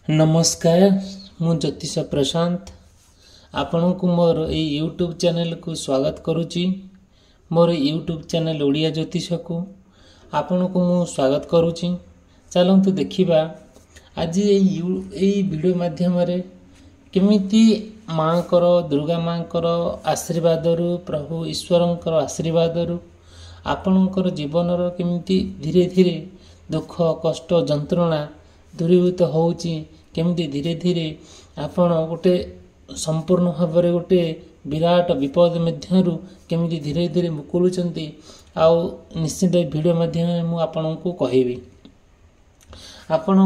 नमस्कार मु ज्योतिष प्रशांत आपण को मोर यूट्यूब चैनल को स्वागत करुच्ची। मोर यूट्यूब चैनल ओडिया ज्योतिष को आपण को मु स्वागत करुच्ची। चलतु देखिबा आज वीडियो माध्यम रे केमिति माँ कर दुर्गा माँ कर आशीर्वाद रु प्रभु ईश्वर आशीर्वाद रु आपणकर जीवन केमिति धीरे धीरे दुख कष्ट जंत्रणा दूरीभूत होउची, केमिति धीरे धीरे आपण गोटे संपूर्ण भाव में गोटे विराट विपद मध्यरु केमिति धीरे धीरे मुकुलुचंती आउ निश्चित वीडियो माध्यम मु आपण को कहिबी। आपण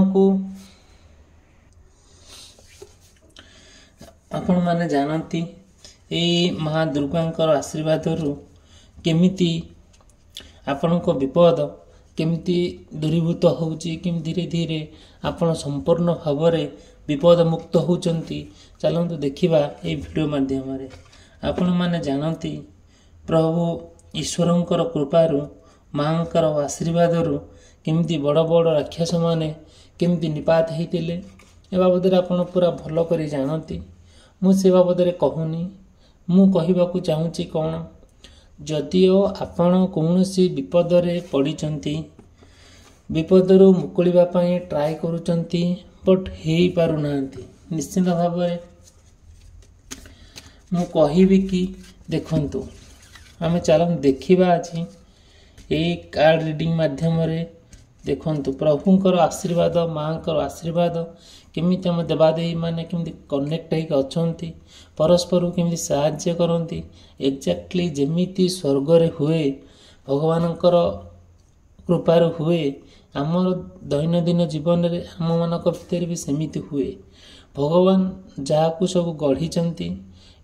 माने जानती ए महा दुर्गांकर आशीर्वाद रु केमिति आपण को विपद केमिति दूरीभूत होउची, केमिति धीरे धीरे आपण संपूर्ण भाव में विपद मुक्त होउचंती। चलंतु देखिबा ए वीडियो माध्यम रे। आपण माने जानती प्रभु ईश्वरंकर कृपारु मांकर आशीर्वाद रु केमिति बड़ बड़ राक्षस माने केमिति निपात हेतिले ए बाबद आपण पूरा भलो करी जानती। मु से बाबद रे कहूनी, मु कहिबाकू चाहूची कोन, जदिओ आपण कौनसी विपद रे पड़िचंती, विपदरु मुकुलिबा पई ट्राई करूचंती बट हेई पारु नांती, निश्चित भाव में मु कहिबी कि देखंतु आमे चलन देखिबा अछि ए कार्ड रीडिंग माध्यम रे। देखंतु प्रभुंकर आशीर्वाद मांकर आशीर्वाद केमिति हम देवादेवी माने केमिति कनेक्ट होइक अछंती, परस्पर केमिति सहाय्य करंती, एक्जेक्टली जेमिति स्वर्ग रे हुए भगवानंकर कृपार हुए आमर दैनंदिन जीवन रे आम मानक भितर भी सेमिति हुए। भगवान जहाँ सब गढ़ी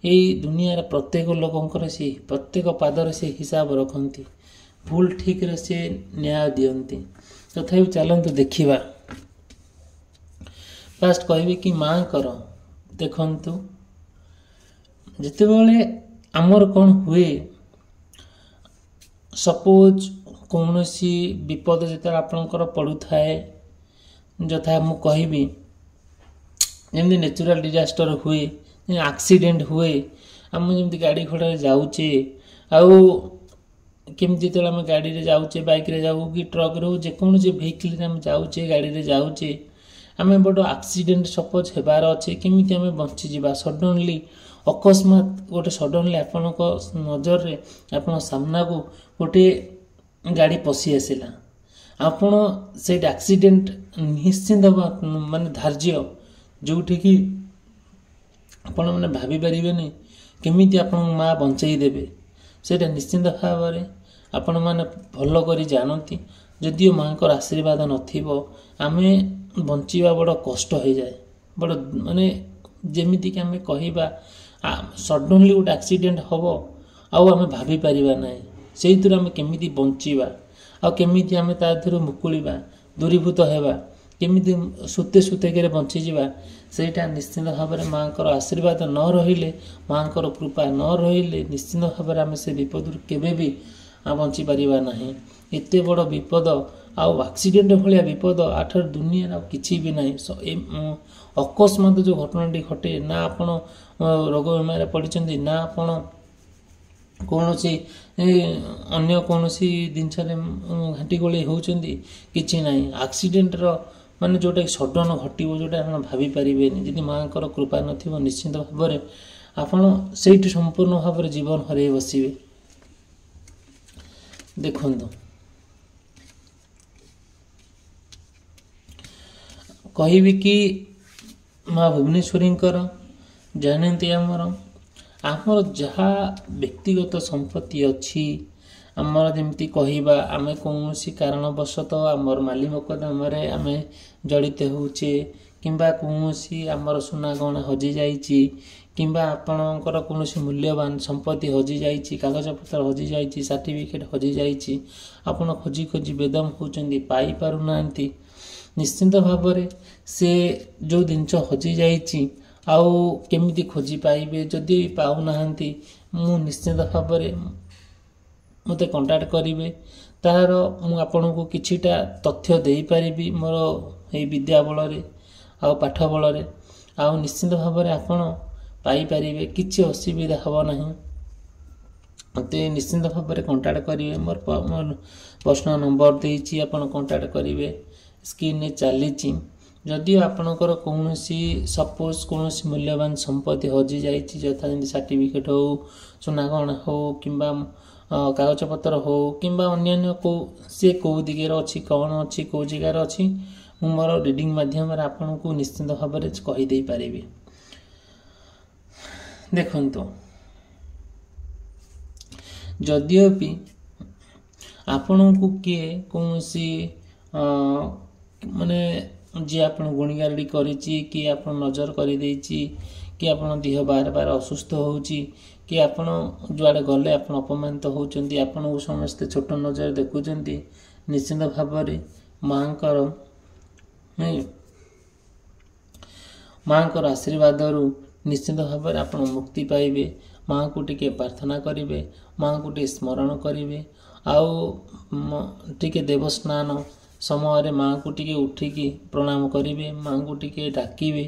यही दुनिया प्रत्येक लोकंकर से प्रत्येक पादर से हिसाब रखती, भूल ठीक रे से न्याय दियंती। तथापि चलंतु देखिबा। फास्ट कहबी कि माँ कर देखंतु जितेबाला आमर कौन हुए, सपोज कौनसी विपद जिते आपणकर पड़ुए, जथा मु कहबी जमी नेचुरल डिजास्टर हुए, एक्सीडेंट हुए, आम जमी गाड़ी घोड़ा जाऊे आउ केमती जो आम गाड़ी रे जाऊे, बाइक रे जाऊ कि ट्रक रे जेकोसी भेहिकल आम जाऊे, गाड़ी रे जाऊे, आम बड़ एक्सीडेंट सपोज हेबार अच्छे, केमिति आम बंचीजा सडनली अकस्मात गोटे सडनली आपण नजर रे आपण सामना को गोटे गाड़ी पशि आसला, आपण से एक्सीडेंट निश्चिंत माने धार्य जोठी कि आपण मैंने भाभी पारे केमिति आपण माँ बंचाई देबे, सेटा निश्चिंत भाव में आपण मैंने भल कर जानती। जदिओ माँ को आशीर्वाद नथिबो आमे बंचीबा बड़ कष्ट हो जाए, बड़ माने जेमिति कि आमे कहिबा सडनली गोटे एक्सीडेंट हम आउ आमे भाभी पारिबा नाही, सेहि थुर आमे केमिति बंचीबा आ केमिति आमे ता थुर मुकुलिबा दूरीभूत हेबा, केमिति सुते सुते के बंची जीवा, सेटा निश्चित भाव में माँ को आशीर्वाद न रहिले, माँ को कृपा न रहिले निश्चित भाव में आमे से विपद केबे भी बंची पारिबा नाही। एते बड़ विपद आउ एक्सीडेंट भाया विपद आठर दुनिया किछि भी नाही। अकस्मात जो घटनाटी घटे ना आपण रोग बेमार पड़िचंती, ना आपण कौनसी अन्य कौनसी जिनस घाटी गोली होउचंती, किछि नाही। एक्सीडेंट रो माने जोटा सडन घटिबो, जोटा आपण भाभी पारिबेनी, जदि माँ को कृपा नथिबो निश्चित भाव में आपण सेठी संपूर्ण भाव में जीवन हरै बसिबे। देखंतु कहबी कि माँ भुवनेश्वरी जानती आमर जहाँ व्यक्तिगत संपत्ति अच्छी आमर जमती कहवा आम कौन कारणवशतः आमर माली मकदमा आम जड़ित होचे किंबा कौन आमर सुना गहना हजि जाइए किंबा आपणकर कौन मूल्यवान संपत्ति हजि जाइए, कागज पत्र हजि जाइए, सर्टिफिकेट हजि जाइए, आपण खोजी खोजी बेदम होचंदी पाई पारु नांती, निश्चिंत भाव में से जो जिनस हजि जाइए आउ केमिति खोजी पाइबे, जदि पाऊ नाहांती मु निश्चित भाव में मते कांटेक्ट करिवे, तार मु आपन को किछिटा तथ्य देई परिबी मोर ए विद्या बल रे ଆଉ ପାଠ ବଳରେ ଆଉ ନିଶ୍ଚିନ୍ତ ଭାବରେ ଆପଣ ପାଇପାରିବେ, କିଛି ଅସୁବିଧା ହେବ ନାହିଁ। ମୋତେ ନିଶ୍ଚିନ୍ତ ଭାବରେ କଣ୍ଟାକ୍ଟ କରିବେ। ମୋର ପର୍ସନାଲ ନମ୍ବର ଦେଇଛି, ଆପଣ କଣ୍ଟାକ୍ଟ କରିବେ। ସ୍କ୍ରିନ୍ରେ ଚାଲିଛି। ଯଦିଓ ଆପଣଙ୍କର କୌଣସି ସପୋଜ୍ କୌଣସି ମୂଲ୍ୟବାନ ସମ୍ପତ୍ତି ହଜିଯାଇଛି, ଯଥା ଯେମିତି ସାର୍ଟିଫିକେଟ୍ ହେଉ, ସୁନା ଗହଣା ହେଉ, କିମ୍ବା କାଗଜପତ୍ର ହେଉ, କିମ୍ବା ଅନ୍ୟାନ୍ୟ କେଉଁ ଦିଗରେ ଅଛି, କ'ଣ ଅଛି, କେଉଁ ଜାଗାରେ ଅଛି, ମୁଁ ମୋର ରିଡ଼ିଂ ମାଧ୍ୟମରେ ଆପଣଙ୍କୁ ନିଶ୍ଚିନ୍ତ ଭାବରେ କହିଦେଇପାରିବି। ଦେଖନ୍ତୁ, ଯଦିଓ ବି ଆପଣଙ୍କୁ କିଏ କୌଣସି ମାନେ ଯିଏ ଆପଣ ଗୁଣିଗାରେଡ଼ି କରିଛି, କି ଆପଣ ନଜର କରିଦେଇଛି, କି ଆପଣ ଦେହ ବାର ବାର ଅସୁସ୍ଥ ହେଉଛି, କି ଆପଣ ଯୁଆଡ଼େ ଗଲେ ଆପଣ ଅପମାନିତ ହେଉଛନ୍ତି, ଆପଣଙ୍କୁ ସମସ୍ତେ ଛୋଟ ନଜର ଦେଖୁଛନ୍ତି, ନିଶ୍ଚିନ୍ତ ଭାବରେ ମାଆଙ୍କର ଆଶୀର୍ବାଦରୁ ନିଶ୍ଚିନ୍ତ ଭାବରେ ଆପଣ ମୁକ୍ତି ପାଇବେ। ମାଆଙ୍କୁ ଟିକେ ପ୍ରାର୍ଥନା କରିବେ, ମାଆଙ୍କୁ ଟିକେ ସ୍ମରଣ କରିବେ, ଆଉ ଟିକେ ଦେବସ୍ନାନ ସମୟରେ ମାଆଙ୍କୁ ଟିକେ ଉଠିକି ପ୍ରଣାମ କରିବେ, ମାଆଙ୍କୁ ଟିକେ ଡାକିବେ।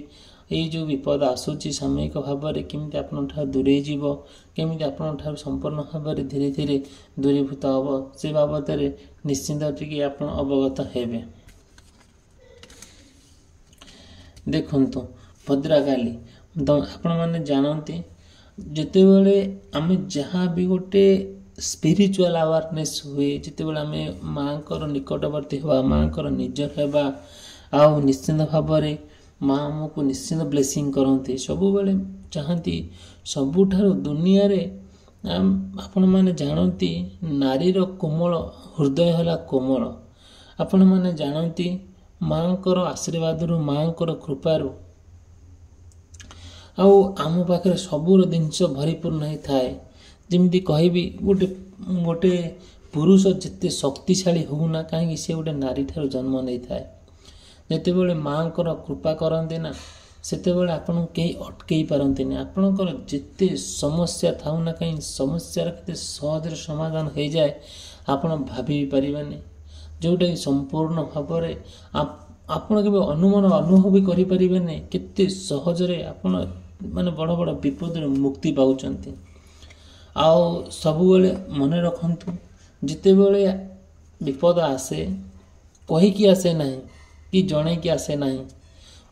ଏଇ ଯେଉଁ ବିପଦ ଆସୁଛି ସାମୟିକ ଭାବରେ କେମିତି ଆପଣଙ୍କଠାରୁ ଦୂରେଇ ଯିବ, କେମିତି ଆପଣଙ୍କଠାରୁ ସମ୍ପୂର୍ଣ୍ଣ ଭାବରେ ଧୀରେ ଧୀରେ ଦୂରୀଭୂତ ହେବ, ସେ ବାବଦରେ ନିଶ୍ଚିନ୍ତ ଟିକେ ଆପଣ ଅବଗତ ହେବେ। ଦେଖନ୍ତୁ ଭଦ୍ରକାଲି ଆପଣମାନେ ଜାଣନ୍ତି, ଯେତେବେଳେ ଆମେ ଯାହା ବି ଗୋଟେ ସ୍ପିରିଚୁଆଲ ଆୱାରନେସ୍ ହୁଏ, ଯେତେବେଳେ ଆମେ ମାଆଙ୍କର ନିକଟବର୍ତ୍ତୀ ହେବା, ମାଆଙ୍କର ନିଜର ହେବା, ଆଉ ନିଶ୍ଚିନ୍ତ ଭାବରେ ମାଆ ଆମକୁ ନିଶ୍ଚିନ୍ତ ବ୍ଲେସିଂ କରନ୍ତି, ସବୁବେଳେ ଚାହାନ୍ତି। ସବୁଠାରୁ ଦୁନିଆରେ ଆପଣମାନେ ଜାଣନ୍ତି ନାରୀର କୋମଳ ହୃଦୟ ହେଲା କୋମଳ। ଆପଣମାନେ ଜାଣନ୍ତି ମାଆଙ୍କର ଆଶୀର୍ବାଦରୁ, ମାଆଙ୍କର କୃପାରୁ ଆଉ ଆମ ପାଖରେ ସବୁର ଜିନିଷ ଭରିପୂର୍ଣ୍ଣ ହେଇଥାଏ। ଯେମିତି କହିବି, ଗୋଟେ ପୁରୁଷ ଯେତେ ଶକ୍ତିଶାଳୀ ହେଉନା କାହିଁକି, ସେ ଗୋଟେ ନାରୀ ଠାରୁ ଜନ୍ମ ନେଇଥାଏ। ଯେତେବେଳେ ମାଆଙ୍କର କୃପା କରନ୍ତି ନା, ସେତେବେଳେ ଆପଣଙ୍କୁ କେହି ଅଟକେଇ ପାରନ୍ତିନି। ଆପଣଙ୍କର ଯେତେ ସମସ୍ୟା ଥାଉ ନା କାହିଁକି, ସମସ୍ୟାର କେତେ ସହଜରେ ସମାଧାନ ହେଇଯାଏ ଆପଣ ଭାବି ପାରିବେନି, ଯେଉଁଟାକି ସମ୍ପୂର୍ଣ୍ଣ ଭାବରେ ଆପଣ କେବେ ଅନୁଭବ ବି କରିପାରିବେନି କେତେ ସହଜରେ ଆପଣ ମାନେ ବଡ଼ ବଡ଼ ବିପଦରୁ ମୁକ୍ତି ପାଉଛନ୍ତି। ଆଉ ସବୁବେଳେ ମନେ ରଖନ୍ତୁ, ଯେତେବେଳେ ବିପଦ ଆସେ କହିକି ଆସେ ନାହିଁ, କି ଜଣେଇକି ଆସେ ନାହିଁ,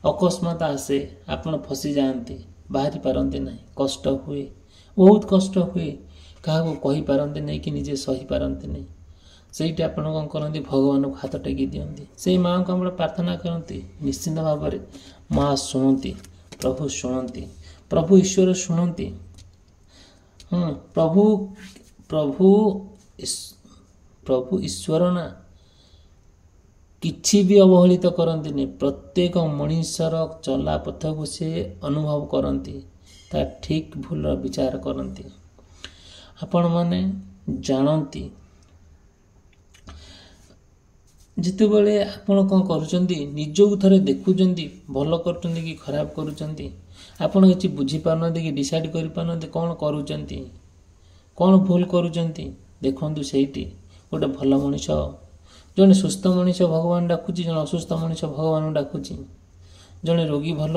ଅକସ୍ମାତ ଆସେ, ଆପଣ ଫସିଯାଆନ୍ତି, ବାହାରି ପାରନ୍ତି ନାହିଁ, କଷ୍ଟ ହୁଏ, ବହୁତ କଷ୍ଟ ହୁଏ, କାହାକୁ କହିପାରନ୍ତି ନାହିଁ, କି ନିଜେ ସହିପାରନ୍ତି ନାହିଁ। ସେଇଠି ଆପଣ କ'ଣ କରନ୍ତି, ଭଗବାନଙ୍କୁ ହାତ ଟେକି ଦିଅନ୍ତି, ସେଇ ମାଆଙ୍କୁ ଆପଣ ପ୍ରାର୍ଥନା କରନ୍ତି। ନିଶ୍ଚିନ୍ତ ଭାବରେ ମାଆ ଶୁଣନ୍ତି, ପ୍ରଭୁ ଶୁଣନ୍ତି, ପ୍ରଭୁ ଈଶ୍ୱର ଶୁଣନ୍ତି। ପ୍ରଭୁ ଈଶ୍ୱର ନା କିଛି ବି ଅବହେଳିତ କରନ୍ତିନି। ପ୍ରତ୍ୟେକ ମଣିଷର ଚଲା ପଥକୁ ସେ ଅନୁଭବ କରନ୍ତି, ତା ଠିକ୍ ଭୁଲର ବିଚାର କରନ୍ତି। ଆପଣମାନେ ଜାଣନ୍ତି, ଯେତେବେଳେ ଆପଣ କ'ଣ କରୁଛନ୍ତି, ନିଜକୁ ଥରେ ଦେଖୁଛନ୍ତି, ଭଲ କରୁଛନ୍ତି କି ଖରାପ କରୁଛନ୍ତି, ଆପଣ କିଛି ବୁଝିପାରୁନାହାନ୍ତି କି ଡିସାଇଡ଼୍ କରିପାରୁନାହାନ୍ତି କ'ଣ କରୁଛନ୍ତି, କ'ଣ ଭୁଲ କରୁଛନ୍ତି। ଦେଖନ୍ତୁ, ସେଇଠି ଗୋଟେ ଭଲ ମଣିଷ, ଜଣେ ସୁସ୍ଥ ମଣିଷ ଭଗବାନ ଡାକୁଛି, ଜଣେ ଅସୁସ୍ଥ ମଣିଷ ଭଗବାନଙ୍କୁ ଡାକୁଛି, ଜଣେ ରୋଗୀ ଭଲ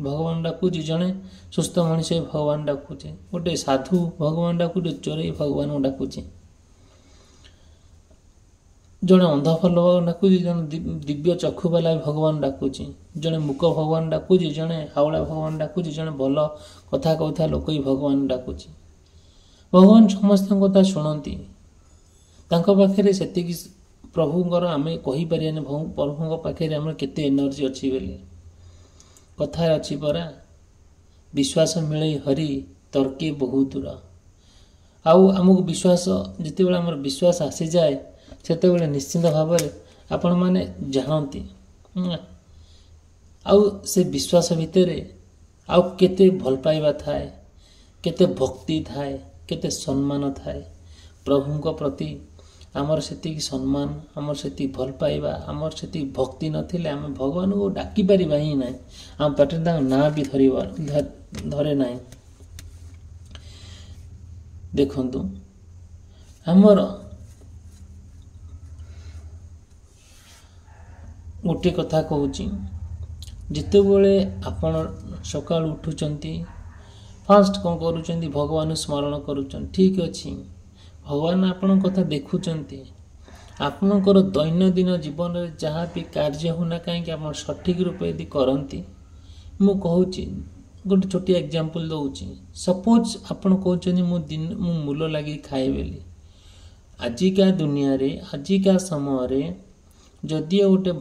ଭଗବାନ ଡାକୁଛି, ଜଣେ ସୁସ୍ଥ ମଣିଷ ଭଗବାନ ଡାକୁଛି, ଗୋଟେ ସାଧୁ ଭଗବାନ ଡାକୁଛି, ଚୋରେଇ ଭଗବାନଙ୍କୁ ଡାକୁଛି, ଜଣେ ଅନ୍ଧ ଭଲ ଡାକୁଛି, ଜଣେ ଦିବ୍ୟ ଚକ୍ଷୁ ବାଲା ଭଗବାନ ଡାକୁଛି, ଜଣେ ମୂକ ଭଗବାନ ଡାକୁଛି, ଜଣେ ହାଉଳା ଭଗବାନ ଡାକୁଛି, ଜଣେ ଭଲ କଥା କହୁଥିବା ଲୋକ ଭଗବାନ ଡାକୁଛି। ଭଗବାନ ସମସ୍ତଙ୍କ କଥା ଶୁଣନ୍ତି। ତାଙ୍କ ପାଖରେ ସେତିକି ପ୍ରଭୁଙ୍କର ଆମେ କହିପାରିବାନି, ପ୍ରଭୁଙ୍କ ପାଖରେ ଆମର କେତେ ଏନର୍ଜି ଅଛି ବୋଲି। କଥାରେ ଅଛି ପରା, ବିଶ୍ୱାସ ମିଳେଇ ହରି ତର୍କେ ବହୁ ଦୂର। ଆଉ ଆମକୁ ବିଶ୍ୱାସ, ଯେତେବେଳେ ଆମର ବିଶ୍ୱାସ ଆସିଯାଏ, ସେତେବେଳେ ନିଶ୍ଚିନ୍ତ ଭାବରେ ଆପଣମାନେ ଜାଣନ୍ତି, ଆଉ ସେ ବିଶ୍ୱାସ ଭିତରେ ଆଉ କେତେ ଭଲ ପାଇବା ଥାଏ, କେତେ ଭକ୍ତି ଥାଏ, କେତେ ସମ୍ମାନ ଥାଏ। ପ୍ରଭୁଙ୍କ ପ୍ରତି ଆମର ସେତିକି ସମ୍ମାନ, ଆମର ସେତିକି ଭଲ ପାଇବା, ଆମର ସେତିକି ଭକ୍ତି ନଥିଲେ ଆମେ ଭଗବାନଙ୍କୁ ଡାକିପାରିବା ହିଁ ନାହିଁ। ଆମ ପାଟିରେ ତାଙ୍କ ନାଁ ବି ଧରେ ନାହିଁ। ଦେଖନ୍ତୁ, ଆମର ଗୋଟିଏ କଥା କହୁଛି, ଯେତେବେଳେ ଆପଣ ସକାଳୁ ଉଠୁଛନ୍ତି ଫାଷ୍ଟ କ'ଣ କରୁଛନ୍ତି? ଭଗବାନଙ୍କୁ ସ୍ମରଣ କରୁଛନ୍ତି। ଠିକ୍ ଅଛି, ଭଗବାନ ଆପଣଙ୍କ କଥା ଦେଖୁଛନ୍ତି। ଆପଣଙ୍କର ଦୈନନ୍ଦିନ ଜୀବନରେ ଯାହା ବି କାର୍ଯ୍ୟ ହେଉନା କାହିଁକି ଆପଣ ସଠିକ୍ ରୂପେ ଯଦି କରନ୍ତି, ମୁଁ କହୁଛି ଗୋଟେ ଛୋଟିଆ ଏକ୍ଜାମ୍ପଲ୍ ଦେଉଛି। ସପୋଜ୍ ଆପଣ କହୁଛନ୍ତି ମୁଁ ମୂଲ ଲାଗି ଖାଏ ବୋଲି। ଆଜିକା ଦୁନିଆରେ ଆଜିକା ସମୟରେ ଯଦିଓ ଗୋଟେ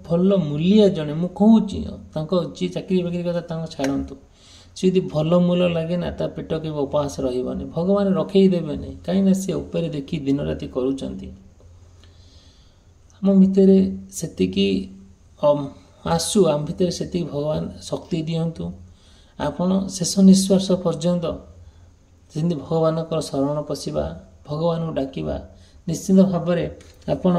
ଭଲ ମୂଲିଆ ଜଣେ, ମୁଁ କହୁଛି ତାଙ୍କ ଯିଏ ଚାକିରି ବାକିରି କଥା ତାଙ୍କ ଛାଡ଼ନ୍ତୁ, ସେ ଯଦି ଭଲ ମୂଲ ଲାଗେ ନା ତା ପେଟ କେବେ ଉପବାସ ରହିବନି, ଭଗବାନ ରଖେଇ ଦେବେନି। କାହିଁକିନା ସେ ଉପରେ ଦେଖି ଦିନ ରାତି କରୁଛନ୍ତି। ଆମ ଭିତରେ ସେତିକି ଆସୁ, ଆମ ଭିତରେ ସେତିକି ଭଗବାନ ଶକ୍ତି ଦିଅନ୍ତୁ। ଆପଣ ଶେଷ ନିଶ୍ୱାସ ପର୍ଯ୍ୟନ୍ତ ଯେମିତି ଭଗବାନଙ୍କର ଶରଣ ପଶିବା, ଭଗବାନଙ୍କୁ ଡାକିବା, ନିଶ୍ଚିତ ଭାବରେ ଆପଣ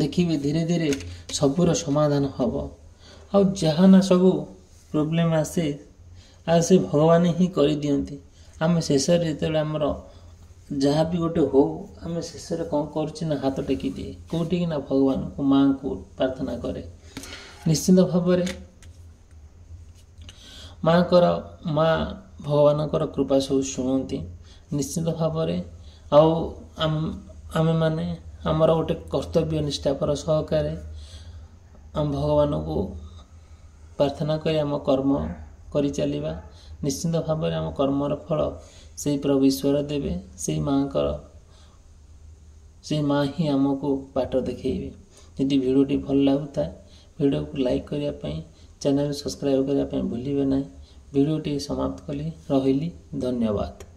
ଦେଖିବେ ଧୀରେ ଧୀରେ ସବୁର ସମାଧାନ ହେବ। ଆଉ ଯାହା ନା ସବୁ ପ୍ରୋବ୍ଲେମ୍ ଆସେ ଆଉ ସେ ଭଗବାନ ହିଁ କରିଦିଅନ୍ତି। ଆମେ ଶେଷରେ ଯେତେବେଳେ ଆମର ଯାହା ବି ଗୋଟେ ହଉ, ଆମେ ଶେଷରେ କ'ଣ କରୁଛି ନା ହାତ ଟେକି ଦିଏ କେଉଁଠିକି ନା ଭଗବାନଙ୍କୁ, ମାଆଙ୍କୁ ପ୍ରାର୍ଥନା କରେ। ନିଶ୍ଚିତ ଭାବରେ ମା ଭଗବାନଙ୍କର କୃପା ସବୁ ଶୁଣନ୍ତି ନିଶ୍ଚିତ ଭାବରେ। ଆଉ ଆମେମାନେ ଆମର ଗୋଟେ କର୍ତ୍ତବ୍ୟ ନିଷ୍ଠାପର ସହକାରେ ଆମ ଭଗବାନଙ୍କୁ ପ୍ରାର୍ଥନା କରି ଆମ କର୍ମ କରିଚାଲିବା। ନିଶ୍ଚିତ ଭାବରେ ଆମ କର୍ମର ଫଳ ସେଇ ପ୍ରଭୁ ଈଶ୍ୱର ଦେବେ। ସେଇ ମା ହିଁ ଆମକୁ ବାଟ ଦେଖେଇବେ। ଯଦି ଭିଡ଼ିଓଟି ଭଲ ଲାଗୁଥାଏ, ଭିଡ଼ିଓକୁ ଲାଇକ୍ କରିବା ପାଇଁ, ଚ୍ୟାନେଲ୍ ସବସ୍କ୍ରାଇବ୍ କରିବା ପାଇଁ ଭୁଲିବେ ନାହିଁ। ଭିଡ଼ିଓଟି ସମାପ୍ତ କଲି, ରହିଲି, ଧନ୍ୟବାଦ।